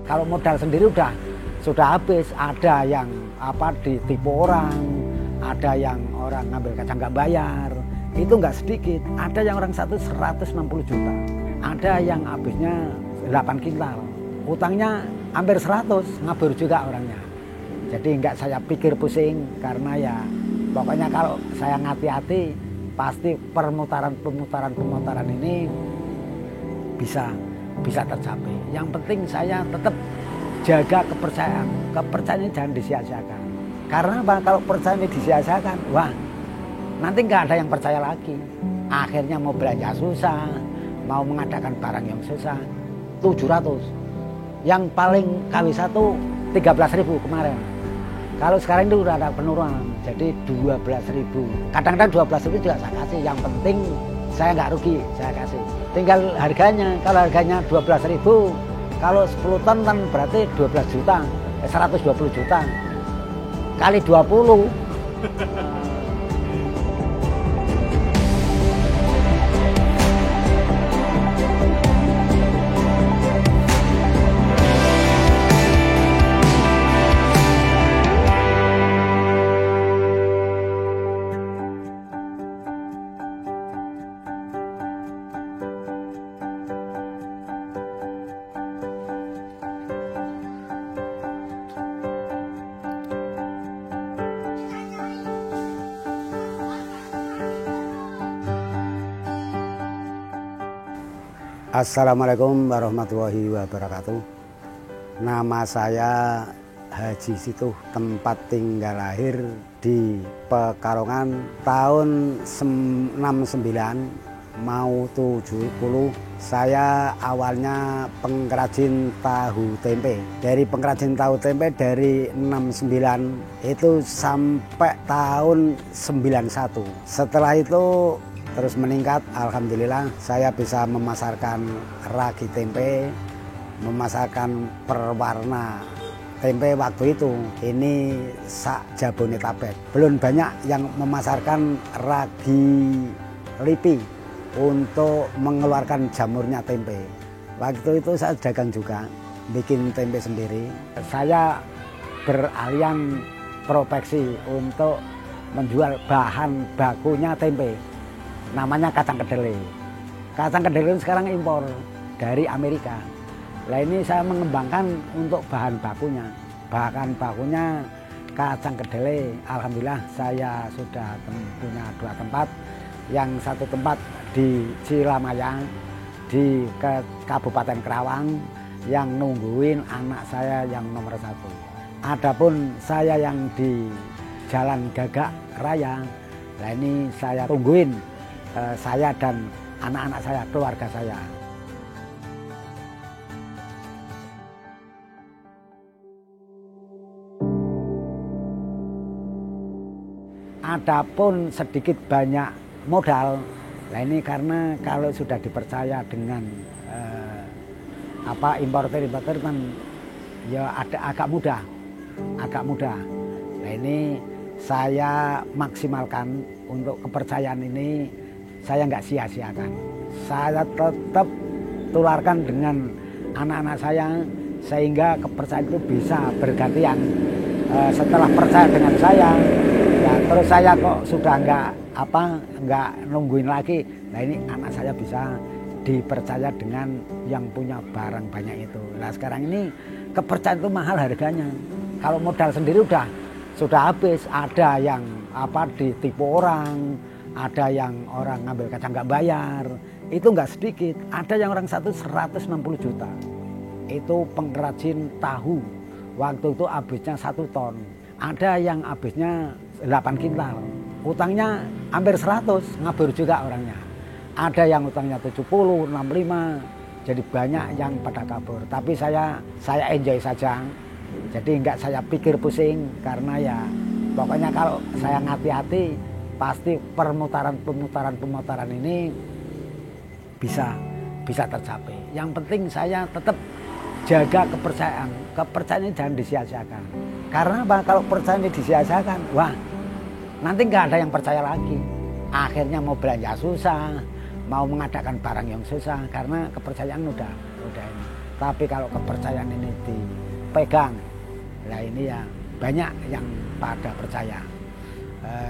Kalau modal sendiri sudah habis. Ada yang ditipu orang, ada yang orang ngambil kacang nggak bayar, itu nggak sedikit. Ada yang orang 160 juta, ada yang habisnya 8 kintal, utangnya hampir 100, ngabur juga orangnya. Jadi nggak saya pikir pusing, karena ya pokoknya kalau saya hati-hati pasti permutaran ini bisa tercapai. Yang penting saya tetap jaga kepercayaan ini jangan disia-siakan. Karena apa? Kalau percaya ini disia-siakan, wah nanti nggak ada yang percaya lagi. Akhirnya mau belanja susah, mau mengadakan barang yang susah. 700, yang paling KW1 13.000 kemarin. Kalau sekarang itu udah ada penurunan, jadi 12.000. Kadang-kadang 12.000 juga saya kasih. Yang penting saya nggak rugi, saya kasih. Tinggal harganya. Kalau harganya 12.000, kalau 10 ton kan berarti 12 juta, 120 juta kali 20. Assalamualaikum warahmatullahi wabarakatuh. Nama saya Haji Situh, tempat tinggal lahir di Pekalongan, tahun 69 mau 70. Saya awalnya pengrajin tahu tempe. Dari pengrajin tahu tempe dari 69 itu sampai tahun 91. Setelah itu terus meningkat, alhamdulillah saya bisa memasarkan ragi tempe, memasarkan perwarna tempe waktu itu. Ini sak Jabodetabek. Belum banyak yang memasarkan ragi lipi untuk mengeluarkan jamurnya tempe. Waktu itu saya dagang juga, bikin tempe sendiri. Saya beralian profesi untuk menjual bahan bakunya tempe. Namanya kacang kedelai. Kacang kedelai sekarang impor dari Amerika. Nah ini saya mengembangkan untuk bahan bakunya. Bahan bakunya kacang kedelai. Alhamdulillah saya sudah punya 2 tempat. Yang satu tempat di Cilamaya, di Kabupaten Kerawang, yang nungguin anak saya yang nomor 1. Adapun saya yang di Jalan Gagak Raya, nah ini saya tungguin saya dan anak-anak saya, keluarga saya. Adapun sedikit banyak modal, nah ini karena kalau sudah dipercaya dengan importer kan ya ada agak mudah. Nah ini saya maksimalkan untuk kepercayaan ini. Saya nggak sia-siakan. Saya tetap tularkan dengan anak-anak saya sehingga kepercayaan itu bisa bergantian. Setelah percaya dengan saya, ya terus saya kok sudah nggak nungguin lagi. Nah ini anak saya bisa dipercaya dengan yang punya barang banyak itu. Nah sekarang ini kepercayaan itu mahal harganya. Kalau modal sendiri sudah habis. Ada yang ditipu orang, ada yang orang ngambil kacang nggak bayar, itu nggak sedikit. Ada yang orang 160 juta, itu pengrajin tahu. Waktu itu habisnya 1 ton. Ada yang habisnya 8 kintal, utangnya hampir 100, ngabur juga orangnya. Ada yang utangnya 70, 65, jadi banyak yang pada kabur. Tapi saya enjoy saja, jadi nggak saya pikir pusing, karena ya pokoknya kalau saya hati-hati pasti permutaran ini bisa tercapai. Yang penting saya tetap jaga kepercayaan ini jangan disia-siakan. Karena apa? Kalau percaya ini disia-siakan, wah nanti nggak ada yang percaya lagi. Akhirnya mau belanja susah, mau mengadakan barang yang susah, karena kepercayaan udah ini. Tapi kalau kepercayaan ini dipegang, nah ini ya banyak yang pada percaya.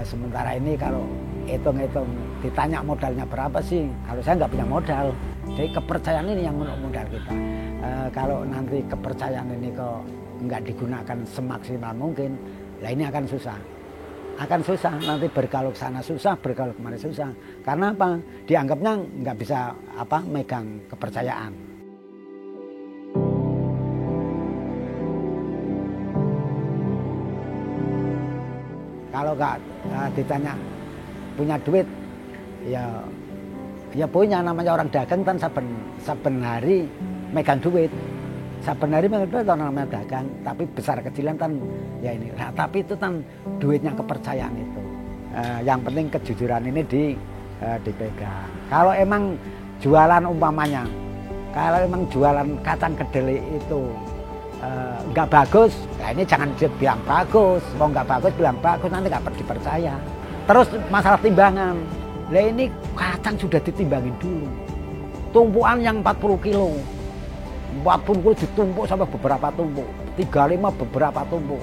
Sementara ini kalau hitung-hitung ditanya modalnya berapa sih, kalau saya nggak punya modal. Jadi kepercayaan ini yang modal kita. Kalau nanti kepercayaan ini kok nggak digunakan semaksimal mungkin, lah ini akan susah. Akan susah, nanti bergaul ke sana susah, bergaul kemana susah. Karena apa? Dianggapnya nggak bisa megang kepercayaan. Kalau nggak ditanya punya duit, ya punya, namanya orang dagang kan saben hari megang duit. Saben hari megang duit orang namanya dagang, tapi besar kecilan kan ya ini. Nah, tapi itu kan duitnya kepercayaan itu. Yang penting kejujuran ini dipegang. Kalau emang jualan umpamanya, kalau emang jualan kacang kedelai itu nggak bagus, nah ini jangan bilang bagus. Mau nggak bagus bilang bagus, nanti nggak dipercaya. Terus masalah timbangan, nah ini kacang sudah ditimbangin dulu. Tumpuan yang 40 kilo, 40 kilo ditumpuk sampai beberapa tumpuk, 35 beberapa tumpuk.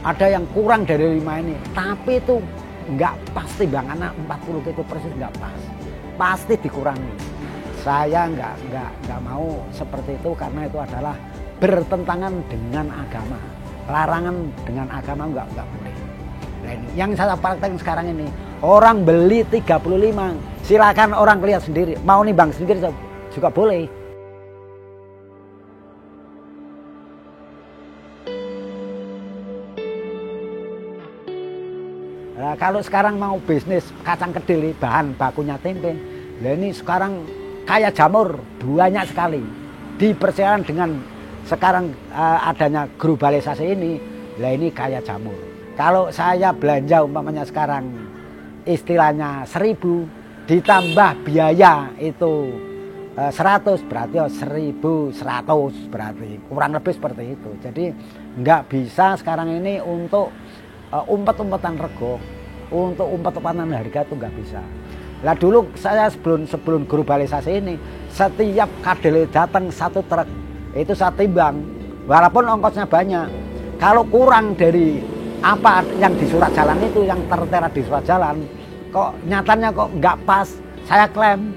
Ada yang kurang dari 5 ini, tapi itu nggak pas timbangannya 40 kilo persis, nggak pas. Pasti dikurangi. Saya nggak mau seperti itu karena itu adalah bertentangan dengan agama. Larangan dengan agama nggak boleh. Nah ini yang saya praktekkan sekarang ini, orang beli 35, silakan orang lihat sendiri, mau nimbang sendiri juga boleh. Nah, kalau sekarang mau bisnis kacang kedelai, bahan bakunya tempe, nah ini sekarang kayak jamur, banyak sekali. Dipercayai dengan sekarang adanya globalisasi ini, lah ini kayak jamur. Kalau saya belanja umpamanya sekarang istilahnya 1.000, ditambah biaya itu 100, berarti 1.100 berarti kurang lebih seperti itu. Jadi nggak bisa sekarang ini untuk umpet-umpetan rego, untuk umpet-umpetan harga itu nggak bisa. Lah dulu saya sebelum globalisasi ini, setiap kedelai datang 1 truk itu saya timbang, walaupun ongkosnya banyak. Kalau kurang dari apa yang di surat jalan itu, yang tertera di surat jalan, kok nyatanya kok nggak pas, saya klaim.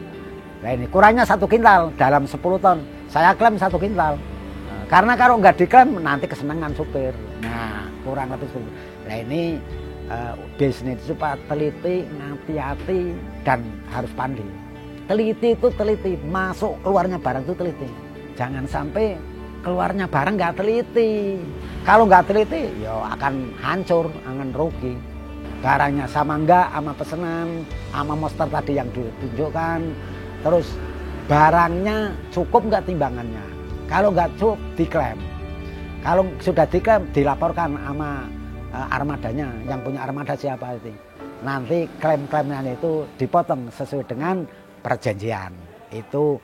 Nah ini kurangnya 1 kintal dalam 10 ton, saya klaim 1 kintal. Nah, karena kalau nggak diklaim nanti kesenangan supir. Nah kurang lebih seperti itu. Nah ini bisnis itu Pak, teliti, hati-hati dan harus pandai. Teliti itu teliti, masuk keluarnya barang itu teliti. Jangan sampai keluarnya barang nggak teliti. Kalau nggak teliti, ya akan hancur, akan rugi. Barangnya sama enggak sama pesanan, sama monster tadi yang ditunjukkan. Terus barangnya cukup nggak timbangannya. Kalau nggak cukup, diklaim. Kalau sudah diklaim, dilaporkan sama armadanya. Yang punya armada siapa itu. Nanti klaim-klaimnya itu dipotong sesuai dengan perjanjian. Itu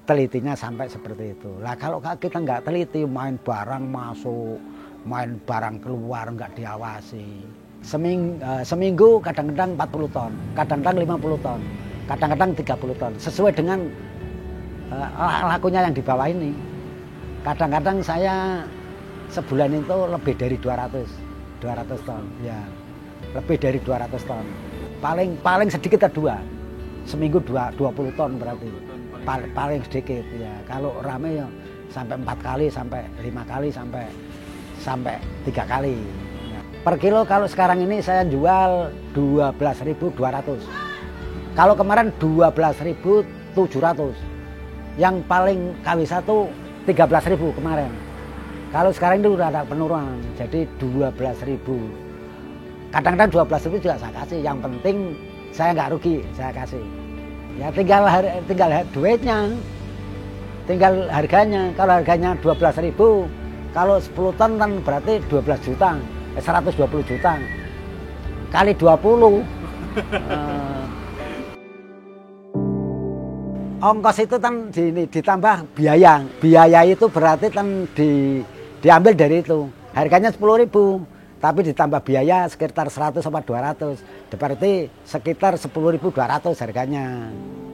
telitinya sampai seperti itu. Lah kalau kita nggak teliti, main barang masuk, main barang keluar, nggak diawasi. Seminggu kadang-kadang 40 ton, kadang-kadang 50 ton, kadang-kadang 30 ton. Sesuai dengan lakunya yang di bawah ini. Kadang-kadang saya sebulan itu lebih dari 200 ton. Ya, lebih dari 200 ton. Paling sedikit 2. Seminggu 20 ton berarti. Paling sedikit ya. Kalau rame ya sampai 4 kali, sampai 5 kali, sampai 3 kali. Ya. Per kilo kalau sekarang ini saya jual 12.200. Kalau kemarin 12.700. Yang paling KW1 13.000 kemarin. Kalau sekarang itu udah ada penurunan, jadi 12.000. Kadang-kadang 12.000 juga saya kasih. Yang penting saya nggak rugi, saya kasih. Ya tinggal duitnya, tinggal harganya. Kalau harganya 12.000, kalau 10 ton kan berarti 12 juta, 120 juta. Kali 20. Ongkos itu kan ditambah biaya. Biaya itu berarti kan diambil dari itu. Harganya 10.000. Tapi ditambah biaya sekitar 100 sampai 200. Berarti sekitar 10.200 harganya.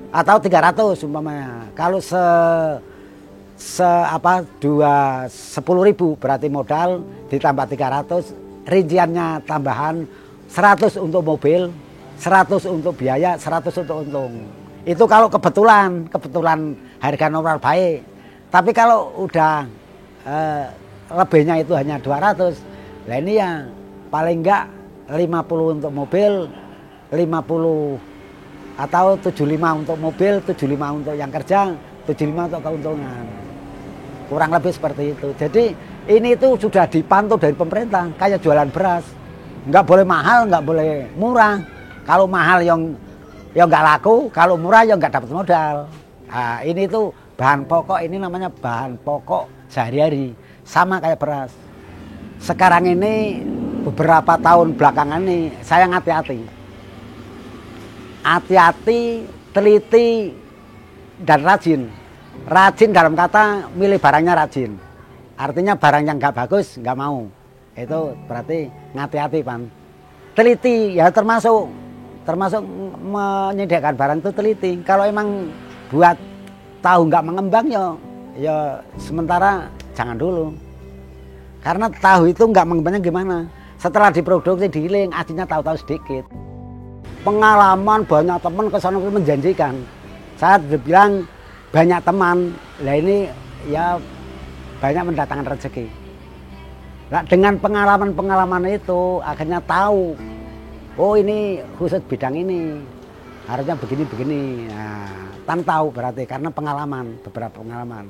Atau 300 umpamanya. Kalau 10.000 berarti modal ditambah 300, rinciannya tambahan 100 untuk mobil, 100 untuk biaya, 100 untuk untung. Itu kalau kebetulan harga normal baik. Tapi kalau udah lebihnya itu hanya 200, nah ini ya paling enggak 50 untuk mobil, 50 atau 75 untuk mobil, 75 untuk yang kerja, 75 untuk keuntungan. Kurang lebih seperti itu. Jadi ini itu sudah dipantau dari pemerintah, kayak jualan beras. Nggak boleh mahal, nggak boleh murah. Kalau mahal yang nggak laku, kalau murah yang nggak dapat modal. Nah, ini tuh bahan pokok, ini namanya bahan pokok sehari-hari. Sama kayak beras. Sekarang ini beberapa tahun belakangan ini saya hati-hati. Hati-hati, teliti, dan rajin. Rajin dalam kata milih barangnya rajin. Artinya barang yang nggak bagus nggak mau. Itu berarti hati-hati, Pan. Teliti ya termasuk menyediakan barang itu teliti. Kalau emang buat tahu nggak mengembang ya sementara jangan dulu. Karena tahu itu nggak mengembangnya gimana? Setelah diproduksi digiling, aslinya tahu-tahu sedikit. Pengalaman banyak teman kesana menjanjikan. Saya bilang banyak teman, lah ini ya banyak mendatangkan rezeki. Nah, dengan pengalaman-pengalaman itu akhirnya tahu, oh ini khusus bidang ini, harusnya begini-begini. Nah, tan tahu berarti karena pengalaman, beberapa pengalaman.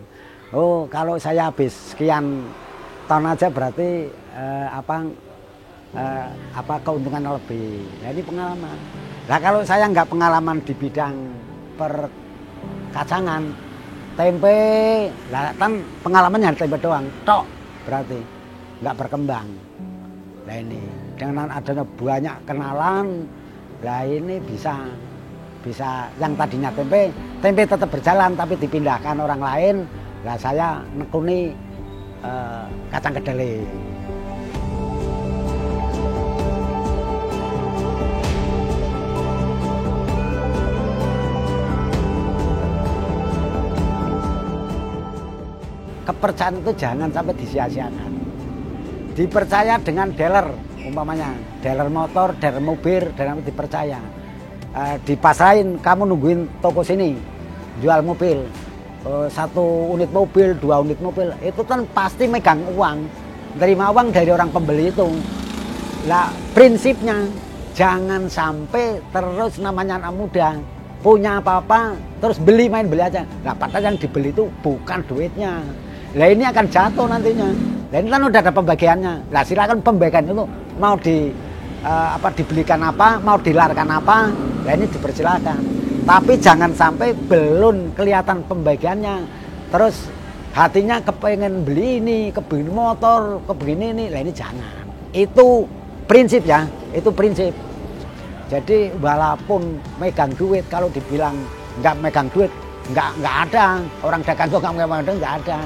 Oh kalau saya habis sekian tahun aja berarti keuntungan lebih. Nah ini pengalaman. Nah kalau saya nggak pengalaman di bidang kacangan, tempe, lah kan pengalamannya tempe doang, tok berarti nggak berkembang. Nah ini dengan adanya banyak kenalan, lah ini bisa yang tadinya tempe tetap berjalan tapi dipindahkan orang lain. Lah saya nekuni kacang kedelai. Kepercayaan itu jangan sampai disia-siakan. Dipercaya dengan dealer, umpamanya dealer motor, dealer mobil, dealer dipercaya. Dipasarin, kamu nungguin toko sini jual mobil, 1 unit mobil, 2 unit mobil, itu kan pasti megang uang, terima uang dari orang pembeli itu. Lah prinsipnya jangan sampai terus namanya anak muda punya apa-apa terus main beli aja. Nah padahal yang dibeli itu bukan duitnya. Lah ini akan jatuh nantinya. Lah ini kan udah ada pembagiannya. Lah silakan pembagian itu mau dibelikan apa, mau dilarkan apa, lah ini dipersilakan. Tapi jangan sampai belum kelihatan pembagiannya, terus hatinya kepengen beli ini, kebeli motor, kebegini ini, lah ini jangan. Itu prinsip ya, itu prinsip. Jadi walaupun megang duit, kalau dibilang nggak megang duit, nggak ada. Orang dagang juga nggak megang duit, nggak ada.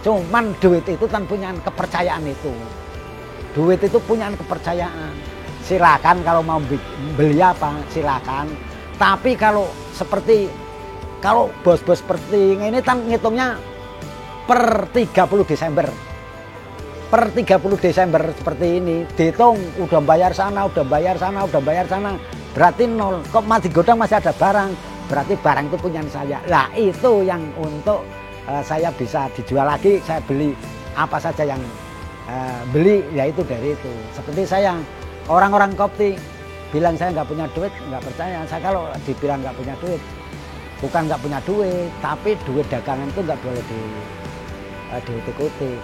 Cuman duit itu kan punya kepercayaan itu. Duit itu punya kepercayaan. Silakan kalau mau beli apa, silakan. Tapi kalau bos-bos seperti ini kan ngitungnya per 30 Desember. Per 30 Desember seperti ini, dihitung udah bayar sana, udah bayar sana, udah bayar sana. Berarti nol. Kok masih godang masih ada barang. Berarti barang itu punya saya. Lah itu yang untuk saya bisa dijual lagi, saya beli apa saja yang beli, yaitu dari itu. Seperti saya, orang-orang kopi bilang saya nggak punya duit, nggak percaya. Saya kalau dibilang nggak punya duit, bukan nggak punya duit, tapi duit dagangan itu nggak boleh diutik-utik.